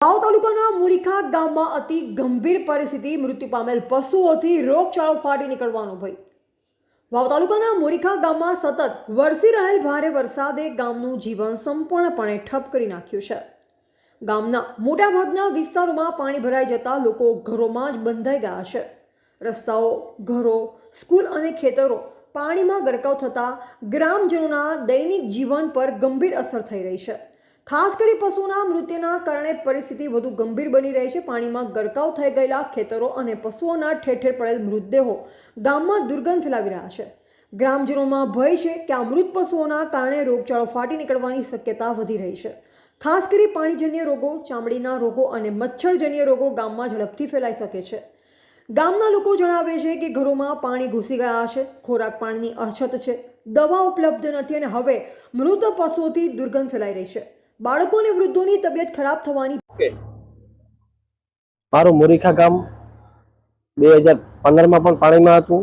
વાવ તાલુકાના મુરીખા ગામમાં અતિ ગંભીર પરિસ્થિતિ, મૃત્યુ પામેલ પશુઓથી રોગચાળો ફાટી નીકળવાનો ભય। વાવ તાલુકાના મુરીખા ગામમાં સતત વરસી રહેલ ભારે વરસાદે ગામનું જીવન સંપૂર્ણપણે ઠપ કરી નાખ્યું છે। ગામના મોટાભાગના વિસ્તારોમાં પાણી ભરાઈ જતા લોકો ઘરોમાં જ બંધાઈ ગયા છે। રસ્તાઓ, ઘરો, સ્કૂલ અને ખેતરો પાણીમાં ગરકાવ થતા ગ્રામજનોના દૈનિક જીવન પર ગંભીર અસર થઈ રહી છે। ખાસ કરી પશુઓના મૃત્યુના કારણે પરિસ્થિતિ વધુ ગંભીર બની રહી છે। પાણીમાં ગરકાવ થઈ ગયેલા ખેતરો અને પશુઓના ઠેર ઠેર પડેલ મૃતદેહો ગામમાં દુર્ગંધ ફેલાવી રહ્યા છે। ગ્રામજનોમાં ભય છે કે આ મૃત પશુઓના કારણે રોગચાળો ફાટી નીકળવાની શક્યતા વધી રહી છે। ખાસ કરી પાણીજન્ય રોગો, ચામડીના રોગો અને મચ્છરજન્ય રોગો ગામમાં ઝડપથી ફેલાઈ શકે છે। ગામના લોકો જણાવે છે કે ઘરોમાં પાણી ઘૂસી ગયા છે, ખોરાક પાણીની અછત છે, દવા ઉપલબ્ધ નથી અને હવે મૃત પશુઓથી દુર્ગંધ ફેલાઈ રહી છે। બાળકો અને વૃદ્ધોની તબિયત ખરાબ થવાની। મારું મુરીખા ગામ 2015 માં પણ પાણીમાં હતું,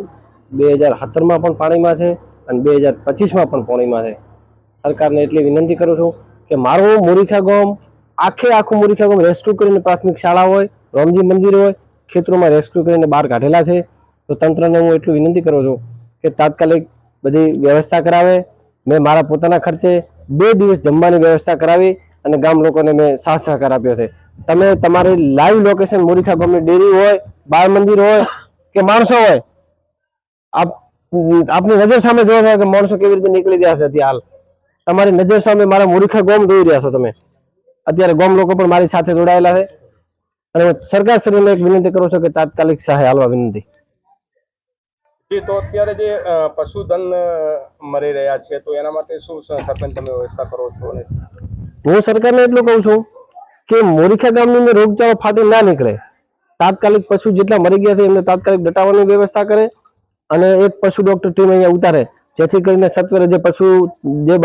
2017 માં પણ પાણીમાં છે અને 2025 માં પણ પાણીમાં છે। સરકારને એટલી વિનંતી કરું છું કે મારું મુરીખા ગામ આખું મુરીખા ગામ રેસ્ક્યુ કરીને પ્રાથમિક શાળા હોય, રામજી મંદિર હોય, ખેતરોમાં રેસ્ક્યુ કરીને બહાર કાઢેલા છે। તો તંત્રને હું એટલું વિનંતી કરું છું કે તાત્કાલિક બધી વ્યવસ્થા કરાવે। મેં મારા પોતાના ખર્ચે 2 દિવસ જમવાની વ્યવસ્થા કરાવી અને ગામ લોકોને મેં સાથ સહકાર આપ્યો છે। તમે તમારી લાઈવ લોકેશન મુરીખા ગામની ડેરી હોય, બાળ મંદિર હોય કે માણસો હોય, આપની નજર સામે જોવા કે માણસો કેવી રીતે નીકળી રહ્યા છે। હાલ તમારી નજર સામે મારા મુરીખા ગામ જોઈ રહ્યા છો તમે। અત્યારે ગામ લોકો પણ મારી સાથે જોડાયેલા છે અને સરકાર શ્રીને એક વિનંતી કરું છું કે તાત્કાલિક સહાય હાલવા વિનંતી। તો અત્યારે જે પશુધન મરી રહ્યા છે તો એના માટે શું સરપંચ તમે વ્યવસ્થા કરો છો? હું સરકારને એટલું કહું છું કે મુરીખા ગામની અંદર રોગચાળો ફાટી ના નીકળે, તાત્કાલિક પશુ જેટલા મરી ગયા છે એમને તાત્કાલિક દટાવવાની વ્યવસ્થા કરે અને એક પશુ ડોક્ટર ટીમ અહીંયા ઉતારે, જેથી કરીને સત્વરે જે પશુ જે